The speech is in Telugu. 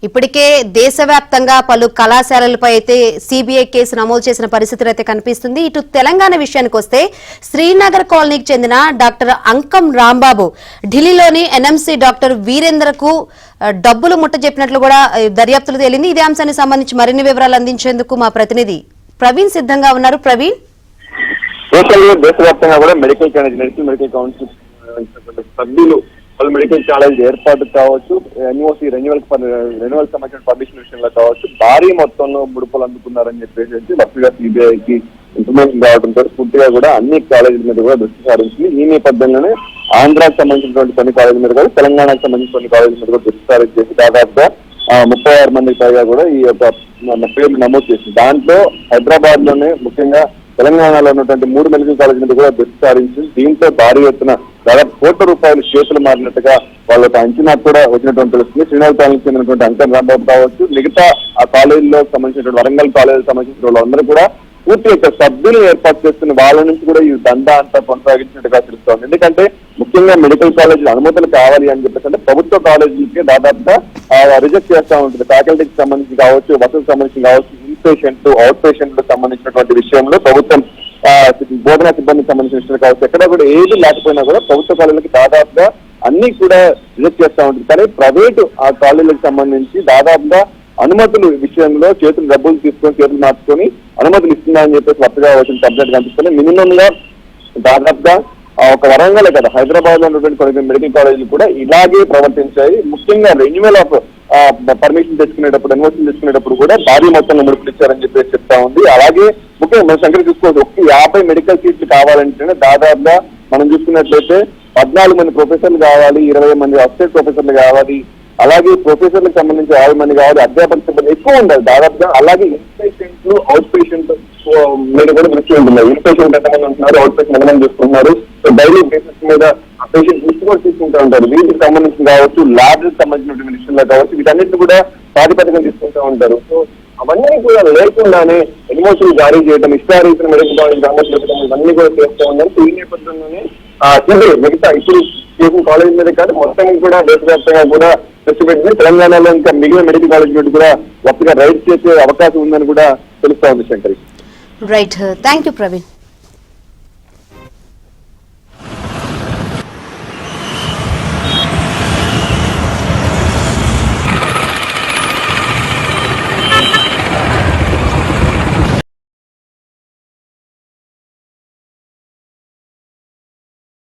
ఇప్పటికే దేశవ్యాప్తంగా పలు కళాశాలలపై అయితే సిబిఐ కేసు నమోదు చేసిన పరిస్థితులు అయితే కనిపిస్తుంది. ఇటు తెలంగాణ విషయానికి వస్తే శ్రీనగర్ కాలనీకి చెందిన డాక్టర్ అంకం రాంబాబు ఢిల్లీలోని ఎన్ఎంసీ డాక్టర్ వీరేంద్రకు డబ్బులు ముట్టజెప్పినట్లు కూడా దర్యాప్తులు తేలింది. ఇదే అంశానికి సంబంధించి మరిన్ని వివరాలు అందించేందుకు మా ప్రతినిధి ప్రవీణ్ సిద్ధంగా ఉన్నారు. ప్రవీణ్, దేశవ్యాప్తంగా కూడా మెడికల్ కౌన్సిల్ సభ్యులు వాళ్ళు మెడికల్ కాలేజ్ ఏర్పాటు కావచ్చు, ఎన్ఓసి రెన్యువల్ సంబంధించిన పర్మిషన్ విషయంలో కావచ్చు భారీ మొత్తంలో ముడుపులు అందుకున్నారని చెప్పేసి వరుసగా సిబిఐకి ఇన్ఫర్మేషన్ రావడంతో పూర్తిగా కూడా అన్ని కాలేజీల మీద కూడా దృష్టి సారించింది. ఈ నేపథ్యంలోనే ఆంధ్రాకు సంబంధించినటువంటి కొన్ని కాలేజీల మీద కూడా తెలంగాణకు సంబంధించిన కొన్ని కాలేజీల మీద కూడా దృష్టి సారించి దాదాపుగా 36 మందికి పైగా కూడా ఈ యొక్క పేర్లు నమోదు చేసింది. దాంట్లో హైదరాబాద్ లోనే ముఖ్యంగా తెలంగాణలో ఉన్నటువంటి 3 మెడికల్ కాలేజీ మీద కూడా దృష్టి సారించింది. దీంతో భారీ ఎత్తున దాదాపు ₹1,00,00,000 చేతులు మారినట్టుగా వాళ్ళకి అంచనా కూడా వచ్చినటువంటి తెలుస్తుంది. శ్రీనగర్ కాలనీకి చెందినటువంటి అంకం రాంబాబు కావచ్చు, మిగతా ఆ కాలేజీలో సంబంధించినటువంటి వరంగల్ కాలేజీకి సంబంధించిన వాళ్ళందరూ కూడా పూర్తి యొక్క సభ్యులు ఏర్పాటు చేస్తున్న వాళ్ళ నుంచి కూడా ఈ దందా అంతా కొనసాగించినట్టుగా తెలుస్తోంది. ఎందుకంటే ముఖ్యంగా మెడికల్ కాలేజీలు అనుమతులు కావాలి అని చెప్పేసి అంటే ప్రభుత్వ కాలేజీలకి దాదాపుగా రిజెక్ట్ చేస్తూ ఉంటుంది. ఫ్యాకల్టీకి సంబంధించి కావచ్చు, బస్సులకు సంబంధించి కావచ్చు, ఇన్పేషెంట్ అవుట్ పేషెంట్లకు సంబంధించినటువంటి విషయంలో ప్రభుత్వం బోధనా సిబ్బందికి సంబంధించిన విషయాలు కావచ్చు ఎక్కడ కూడా ఏది లేకపోయినా కూడా ప్రభుత్వ కాలేజీలకి దాదాపుగా అన్ని కూడా రిజెక్ట్ చేస్తూ ఉంటుంది. కానీ ప్రైవేటు ఆ కాలేజీలకు సంబంధించి దాదాపుగా అనుమతులు విషయంలో డబ్బులు తీసుకొని చేతులు మార్చుకొని అనుమతులు ఇస్తుందా అని చెప్పేసి వరుసగా వచ్చిన సబ్జెక్ట్ కనిపిస్తుంది. మినిమం గా దాదాపుగా ఒక వరంగల్ కదా హైదరాబాద్ లో ఉన్నటువంటి కొన్ని మెడికల్ కాలేజీలు కూడా ఇలాగే ప్రవర్తించాయి. ముఖ్యంగా రెన్యువల్ ఆఫ్ పర్మిషన్ తెచ్చుకునేటప్పుడు ఎన్ఓసీ తెచ్చుకునేటప్పుడు కూడా భారీ మొత్తంలో ముడుపులు ఇచ్చారని చెప్పేసి చెప్తా ఉంది. అలాగే ముఖ్యంగా మన సంఖ్య చూసుకోవచ్చు, 50 మెడికల్ సీట్లు కావాలంటే దాదాపుగా మనం చూసుకున్నట్లయితే 14 మంది ప్రొఫెసర్లు కావాలి, 20 మంది అసిస్టెంట్ ప్రొఫెసర్లు కావాలి, అలాగే ప్రొఫెసర్లకు సంబంధించి 6 మంది కావాలి, అధ్యాపక సిబ్బంది ఎక్కువ ఉండాలి దాదాపుగా. అలాగే ఇన్పేషెంట్లు అవుట్ పేషెంట్ మీద కూడా దృష్టి ఉంటుంది. ఇన్పేషెంట్ ఎంతమంది ఉంటున్నారు, అవుట్ పేషెంట్ ఎంతమంది చూసుకుంటున్నారు, డైలీ బేసిస్ మీద పేషెంట్ లిస్ట్ కూడా తీసుకుంటూ ఉంటారు. వీటికి సంబంధించి కావచ్చు, ల్యాబ్కి సంబంధించినటువంటి విషయంలో కావచ్చు, వీటన్నిటిని కూడా ప్రాతిపదికన తీసుకుంటూ ఉంటారు. సో అవన్నీ కూడా లేకుండానే ఎన్ఓసీలు జారీ చేయడం, ఇష్టారీతిన మెడికల్ కాలేజ్ అనుమతులు ఇవ్వడం ఇవన్నీ కూడా చేస్తూ ఉన్నారు. ఈ నేపథ్యంలోనే మిగతా ఇప్పుడు చేసిన కాలేజ్ మీద కాదు మొత్తం కూడా దేశవ్యాప్తంగా కూడా దృష్టి పెట్టింది. తెలంగాణలో ఇంకా మిగిలిన మెడికల్ కాలేజ్ నుండి కూడా గొప్పగా రైడ్ చేసే అవకాశం ఉందని కూడా తెలుస్తా ఉంది. Shankari, right, thank you Praveen.